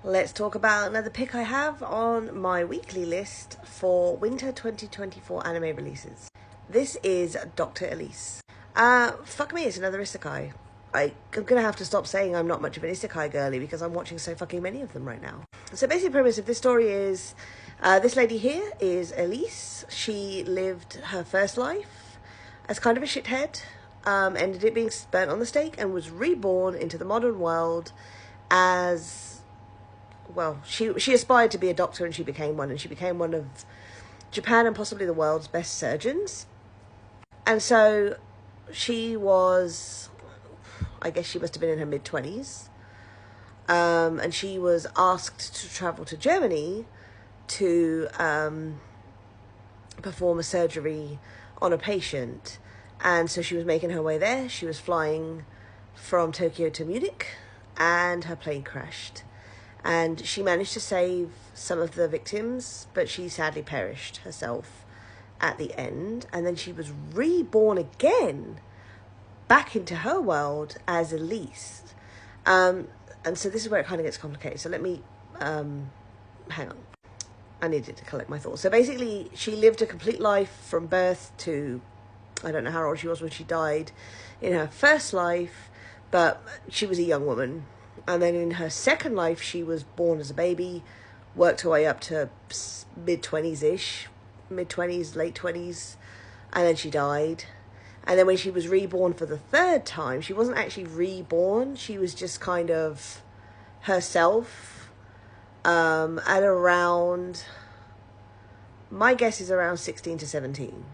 Let's talk about another pick I have on my weekly list for winter 2024 anime releases. This is Dr. Elise. Fuck me, it's another isekai. I'm gonna have to stop saying I'm not much of an isekai girly because I'm watching so fucking many of them right now. So basically the premise of this story is, this lady here is Elise. She lived her first life as kind of a shithead, ended it being burnt on the stake and was reborn into the modern world as... Well, she aspired to be a doctor and she became one. And she became one of Japan and possibly the world's best surgeons. And so she was, I guess she must have been in her mid-20s. And she was asked to travel to Germany to perform a surgery on a patient. And so she was making her way there. She was flying from Tokyo to Munich and her plane crashed. And she managed to save some of the victims, but she sadly perished herself at the end. And then she was reborn again back into her world as Elise. And so this is where it kind of gets complicated. So let me, hang on. I needed to collect my thoughts. So basically, she lived a complete life from birth to, I don't know how old she was when she died in her first life, but she was a young woman. And then in her second life, she was born as a baby, worked her way up to mid-20s-ish, mid-20s, late 20s, and then she died. And then when she was reborn for the third time, she wasn't actually reborn. She was just kind of herself at around, my guess is around 16 to 17.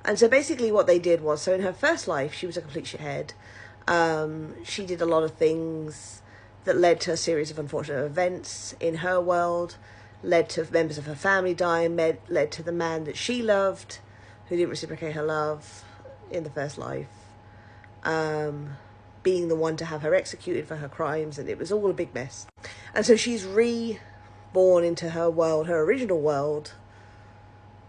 And so basically what they did was, so in her first life, she was a complete shithead. She did a lot of things that led to a series of unfortunate events in her world, led to members of her family dying, led to the man that she loved, who didn't reciprocate her love in the first life, being the one to have her executed for her crimes, and it was all a big mess. And so she's reborn into her world, her original world,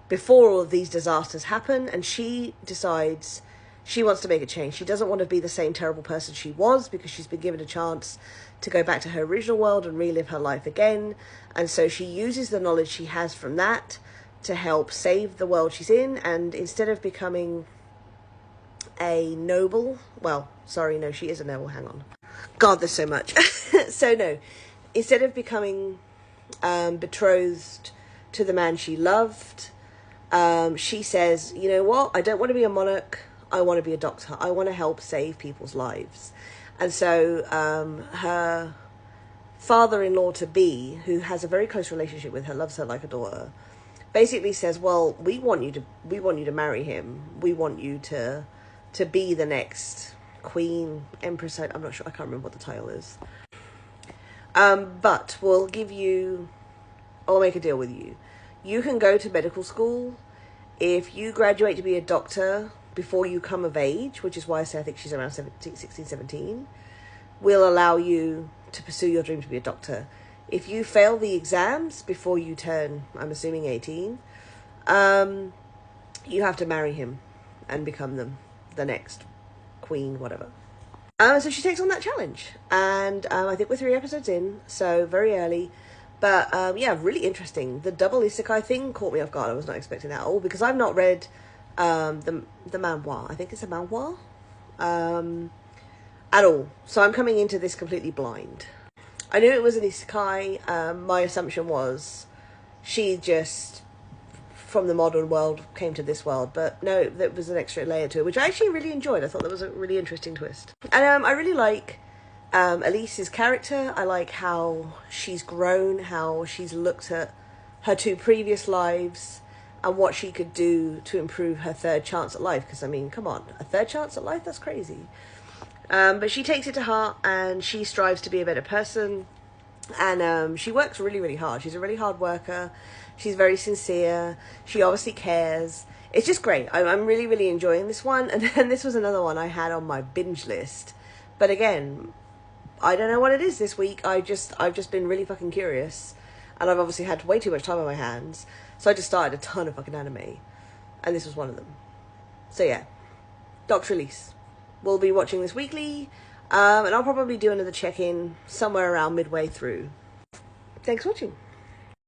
before all of these disasters happen, and she decides she wants to make a change. She doesn't want to be the same terrible person she was because she's been given a chance to go back to her original world and relive her life again. And so she uses the knowledge she has from that to help save the world she's in. And instead of becoming a noble, well, sorry, no, she is a noble, hang on. God, there's so much. So no, instead of becoming betrothed to the man she loved, she says, you know what, I don't want to be a monarch. I want to be a doctor. I want to help save people's lives. And so her father-in-law-to-be, who has a very close relationship with her, loves her like a daughter, basically says, well, we want you to marry him. We want you to be the next queen, empress. I'm not sure. I can't remember what the title is. But we'll I'll make a deal with you. You can go to medical school. If you graduate to be a doctor before you come of age, which is why I say I think she's around 16, 17, will allow you to pursue your dream to be a doctor. If you fail the exams before you turn, I'm assuming 18, you have to marry him and become the next queen, whatever. So she takes on that challenge. And I think we're 3 episodes in, so very early. But yeah, really interesting. The double isekai thing caught me off guard. I was not expecting that at all because I've not read the manhwa. I think it's a manhwa at all. So I'm coming into this completely blind. I knew it was an isekai. My assumption was she just from the modern world came to this world, but no, there was an extra layer to it, which I actually really enjoyed. I thought that was a really interesting twist. And I really like Elise's character. I like how she's grown, how she's looked at her 2 previous lives and what she could do to improve her third chance at life. Because, I mean, come on, a third chance at life? That's crazy. But she takes it to heart and she strives to be a better person. And she works really, really hard. She's a really hard worker. She's very sincere. She obviously cares. It's just great. I'm really, really enjoying this one. And then this was another one I had on my binge list. But again, I don't know what it is this week. I've just been really fucking curious. And I've obviously had way too much time on my hands. So I just started a ton of fucking anime. And this was one of them. So yeah. Dr. Elise. We'll be watching this weekly. And I'll probably do another check-in somewhere around midway through. Thanks for watching.